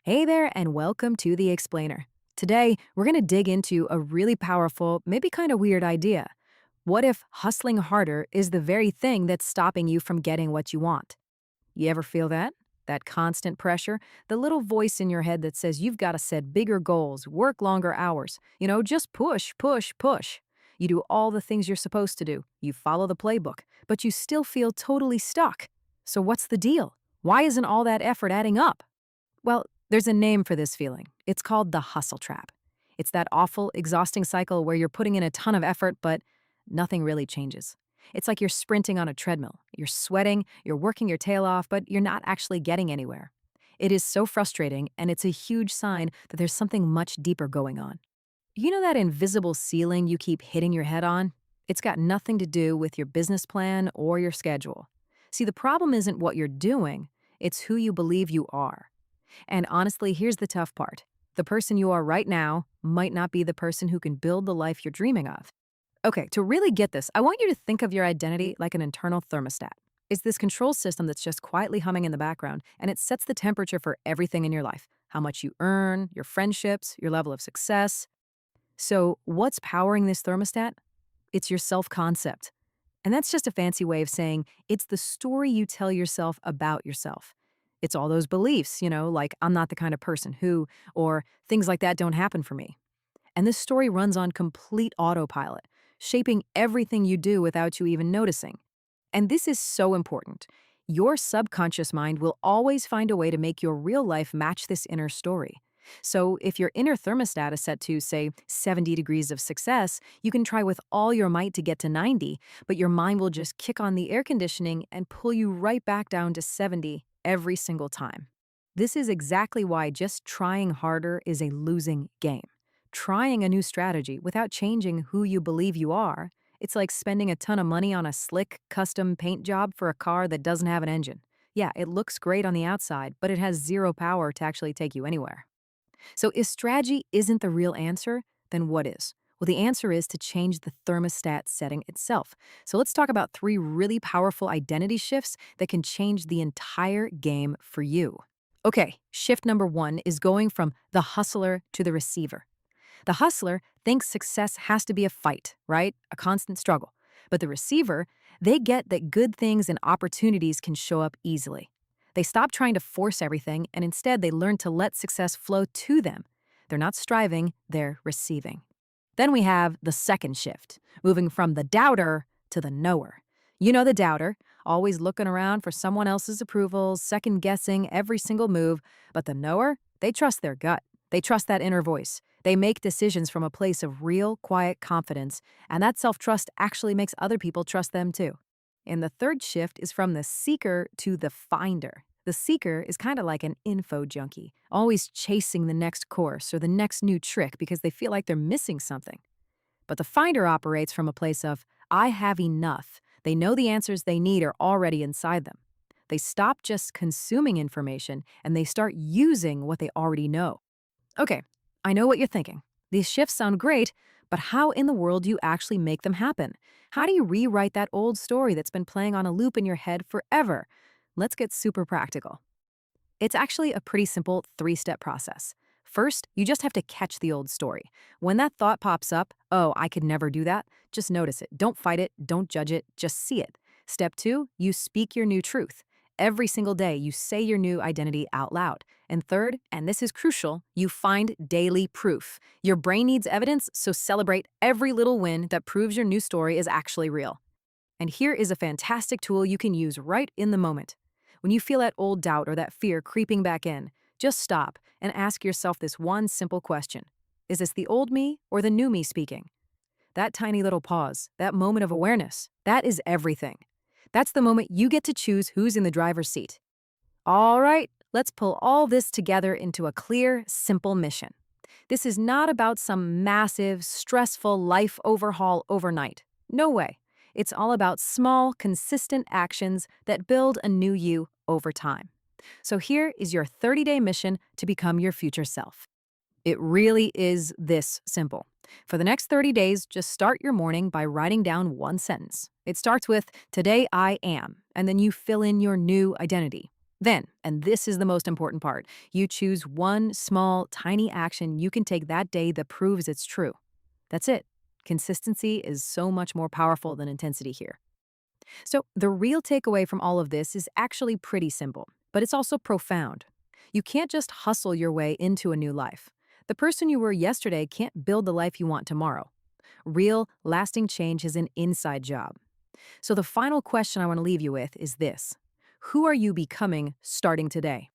Hey there, and welcome to The Explainer. Today, we're going to dig into a really powerful, maybe kind of weird idea. What if hustling harder is the very thing that's stopping you from getting what you want? You ever feel that? That constant pressure? The little voice in your head that says you've got to set bigger goals, work longer hours, just push, push, push. You do all the things you're supposed to do. You follow the playbook, but you still feel totally stuck. So, what's the deal? Why isn't all that effort adding up? Well, there's a name for this feeling. It's called the hustle trap. It's that awful, exhausting cycle where you're putting in a ton of effort, but nothing really changes. It's like you're sprinting on a treadmill. You're sweating, you're working your tail off, but you're not actually getting anywhere. It is so frustrating, and it's a huge sign that there's something much deeper going on. You know that invisible ceiling you keep hitting your head on? It's got nothing to do with your business plan or your schedule. See, the problem isn't what you're doing, it's who you believe you are. And honestly, here's the tough part. The person you are right now might not be the person who can build the life you're dreaming of. Okay, to really get this, I want you to think of your identity like an internal thermostat. It's this control system that's just quietly humming in the background, and it sets the temperature for everything in your life: how much you earn, your friendships, your level of success. So, what's powering this thermostat? It's your self concept. And that's just a fancy way of saying it's the story you tell yourself about yourself. It's all those beliefs, like I'm not the kind of person who, or things like that don't happen for me. And this story runs on complete autopilot, shaping everything you do without you even noticing. And this is so important. Your subconscious mind will always find a way to make your real life match this inner story. So, if your inner thermostat is set to, say, 70 degrees of success, you can try with all your might to get to 90, but your mind will just kick on the air conditioning and pull you right back down to 70 every single time. This is exactly why just trying harder is a losing game. Trying a new strategy without changing who you believe you are, it's like spending a ton of money on a slick, custom paint job for a car that doesn't have an engine. Yeah, it looks great on the outside, but it has zero power to actually take you anywhere. So, if strategy isn't the real answer, then what is? Well, the answer is to change the thermostat setting itself. So, let's talk about three really powerful identity shifts that can change the entire game for you. Okay, shift number one is going from the hustler to the receiver. The hustler thinks success has to be a fight, right? A constant struggle. But the receiver, they get that good things and opportunities can show up easily. They stop trying to force everything and instead they learn to let success flow to them. They're not striving, they're receiving. Then we have the second shift, moving from the doubter to the knower. You know the doubter, always looking around for someone else's approval, second guessing every single move. But the knower, they trust their gut. They trust that inner voice. They make decisions from a place of real, quiet confidence, and that self trust actually makes other people trust them too. And the third shift is from the seeker to the finder. The seeker is kind of like an info junkie, always chasing the next course or the next new trick because they feel like they're missing something. But the finder operates from a place of, I have enough. They know the answers they need are already inside them. They stop just consuming information and they start using what they already know. Okay, I know what you're thinking. These shifts sound great, but how in the world do you actually make them happen? How do you rewrite that old story that's been playing on a loop in your head forever? Let's get super practical. It's actually a pretty simple three-step process. First, you just have to catch the old story. When that thought pops up, oh, I could never do that, just notice it. Don't fight it, don't judge it, just see it. Step two, you speak your new truth. Every single day, you say your new identity out loud. And third, and this is crucial, you find daily proof. Your brain needs evidence, so celebrate every little win that proves your new story is actually real. And here is a fantastic tool you can use right in the moment. When you feel that old doubt or that fear creeping back in, just stop and ask yourself this one simple question. Is this the old me or the new me speaking? That tiny little pause, that moment of awareness, that is everything. That's the moment you get to choose who's in the driver's seat. All right, let's pull all this together into a clear, simple mission. This is not about some massive, stressful life overhaul overnight. No way. It's all about small, consistent actions that build a new you over time. So here is your 30-day mission to become your future self. It really is this simple. For the next 30 days, just start your morning by writing down one sentence. It starts with, Today I am, and then you fill in your new identity. Then, and this is the most important part, you choose one small, tiny action you can take that day that proves it's true. That's it. Consistency is so much more powerful than intensity here. So, the real takeaway from all of this is actually pretty simple, but it's also profound. You can't just hustle your way into a new life. The person you were yesterday can't build the life you want tomorrow. Real, lasting change is an inside job. So, the final question I want to leave you with is this: who are you becoming starting today?